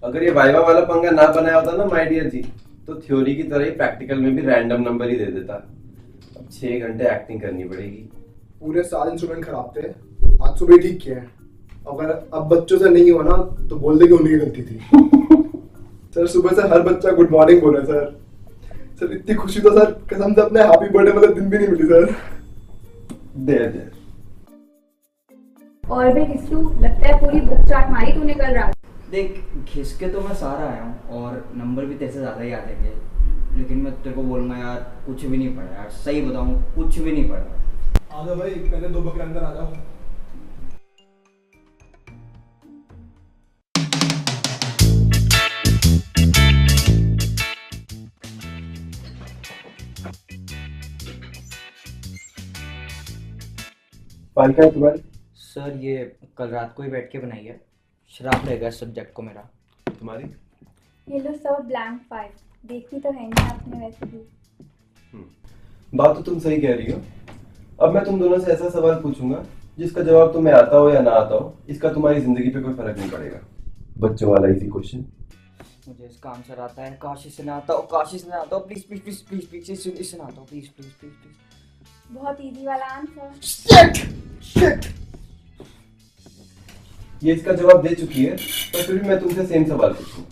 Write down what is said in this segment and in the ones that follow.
अगर ये वाइवा वाला पंगा ना बनाया होता ना माय डियर जी, तो थ्योरी की तरह ही प्रैक्टिकल में भी रैंडम नंबर ही दे देता। अब 6 घंटे एक्टिंग करनी पड़ेगी। पूरे साल इंस्ट्रूमेंट खराब थे, आज सुबह ठीक किया है। अगर अब बच्चों से नहीं हुआ ना तो बोल दे कि उन्हीं की गलती थी। सर सुबह से हर बच्चा गुड मॉर्निंग बोल रहा है सर। सर इतनी खुशी तो सर कसम से अपने हैप्पी बर्थडे वाले दिन भी नहीं मिली सर। दे और भी किसू लगता है पूरी बुक चाट मारी तूने कल रात। देख खिसके तो मैं सारा आया हूँ और नंबर भी तेरे से ज़्यादा ही आ जाएंगे, लेकिन मैं तेरे को बोलूँगा यार कुछ भी नहीं पढ़ा यार, सही बताऊँ कुछ भी नहीं पढ़ा। आ जाओ भाई, पहले 2 बकरे अंदर आ जाओ। फाइल क्या है तुम्हारी? सर ये कल रात को ही बैठ के बनाई है, शराब रहेगा सब्जेक्ट को मेरा। तुम्हारी? ये लो सब ब्लैंक फाइल, देखनी तो है नहीं आपने वैसे भी। बात तो तुम सही कह रही हो। अब मैं तुम दोनों से ऐसा सवाल पूछूंगा जिसका जवाब तुम्हें आता हो या ना आता हो, इसका तुम्हारी जिंदगी पे कोई फर्क नहीं पड़ेगा। बच्चों वाला इजी क्वेश्चन। मुझे इसका आंसर आता है, काशी से ना आता हो, काशी से ना आता हो, please please please please please इससे ना आता हो, प्लीज प्लीज प्लीज प्लीज। बहुत इजी वाला आंसर। शिट! ये इसका जवाब दे चुकी है, पर फिर भी मैं तुमसे सेम सवाल पूछूंगा।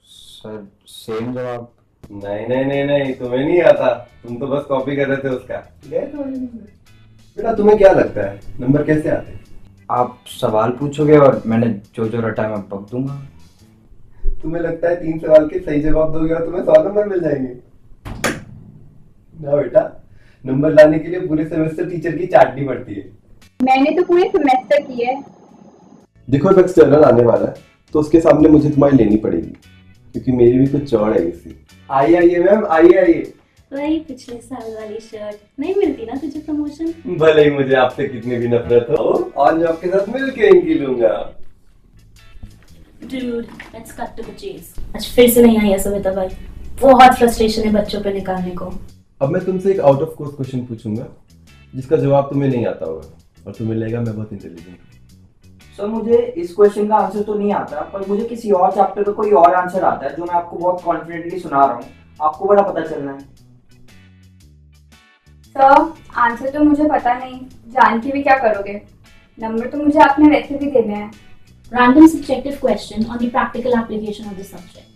सर सेम जवाब? नहीं, तुम्हें नहीं आता, तुम तो बस कॉपी कर रहे थे उसका। बेटा तुम्हें क्या लगता है नंबर कैसे आते हैं? आप सवाल पूछोगे और मैंने जो जो रटा मैं बक दूंगा। तुम्हें लगता है 3 सवाल के सही जवाब दोगे और तुम्हें 100 नंबर मिल जाएंगे? ना बेटा, नंबर लाने के लिए पूरे सेमेस्टर टीचर की चाटनी पड़ती है। मैंने तो पूरे सेमेस्टर की है। देखो अब एक्सटर्नल आने वाला है तो उसके सामने मुझे तुम्हारी लेनी पड़ेगी, क्योंकि मेरी भी कुछ चौड़ है इससे। आइए मैम, आइए। वही पिछले साल वाली शर्ट नहीं मिलती ना तुझे प्रमोशन। भले ही मुझे आपसे कितनी भी नफरत हो, और मैं आपके साथ मिलके इनकी लूंगा। Dude, let's cut to the chase. आज फिर से नहीं आई है सविता भाई, बहुत फ्रस्ट्रेशन है बच्चों पे निकालने को। अब मैं तुमसे एक आउट ऑफ कोर्स क्वेश्चन पूछूंगा जिसका जवाब तुम्हें नहीं आता होगा और तुम्हें लगेगा मैं बहुत इंटेलिजेंट हूँ। सर मुझे इस क्वेश्चन का आंसर तो नहीं आता, पर मुझे किसी और चैप्टर का कोई और आंसर आता है जो मैं आपको बहुत कॉन्फिडेंटली सुना रहा हूँ, आपको बड़ा पता चलना है। सर आंसर तो मुझे पता नहीं, जान के भी क्या करोगे? नंबर तो मुझे आपने वैसे भी देने हैं। Random subjective question on the practical application of the subject.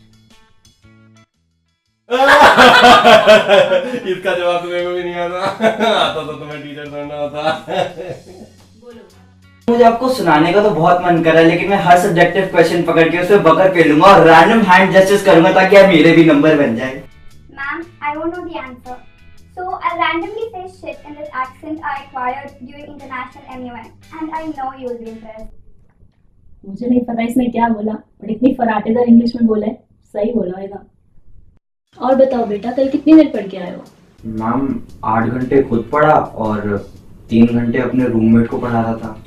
इसका जवाब तुम्हें को भी नहीं आता तो तुम्हें टीचर बनना होता। बोलो। मुझे आपको सुनाने का तो बहुत मन कर रहा है, लेकिन मैं हर सब्जेक्टिव क्वेश्चन पकड़ के उसमें बकर फेलूंगा और रैंडम हैंड जेस्चर्स करूंगा ताकि आप मेरे भी नंबर बन जाए। Ma'am, I won't know the answer. So I'll randomly say shit in this accent I acquired during international MUN, and I know you will be impressed. मुझे नहीं पता इसने क्या बोला, पर इतनी फराटेदार इंग्लिश में बोला है, सही बोला होगा। और बताओ बेटा, कल कितनी देर पढ़ के आए हो? मैम 8 घंटे खुद पढ़ा और 3 घंटे अपने रूममेट को पढ़ा रहा था।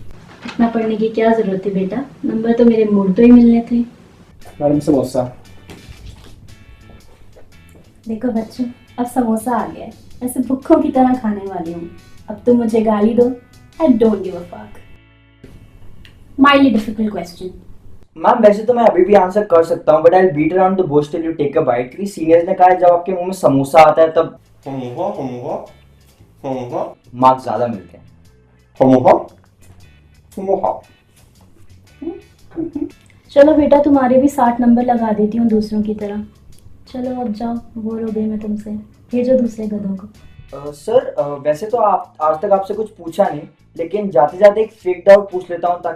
इतना पढ़ने की क्या जरूरत थी बेटा, नंबर तो मेरे मूड पे ही मिलने थे। मैडम समोसा। देखो बच्चों, अब समोसा आ गया है, ऐसे भूखों की तरह खाने वाली हूँ। अब तुम मुझे गाली दो, I don't give a fuck. Mildly difficult question. Ma'am वैसे तो मैं अभी भी आंसर कर सकता हूँ, but I beat around the bush till you take a bite, क्योंकि सीनियर्स ने कहा है जब आपके मुंह में समोसा आता है तब मार्क्स ज्यादा मिलते हैं। चलो बेटा, तुम्हारे भी 60 नंबर लगा देती हूँ दूसरों की तरह। चलो अब जाओ, बोर हो गई मैं तुमसे, भेजो दूसरे गधों को। सर वैसे तो आप आज तक आपसे कुछ पूछा नहीं, लेकिन जाते जाते एक फेक डाउट पूछ लेता हूँ ताकि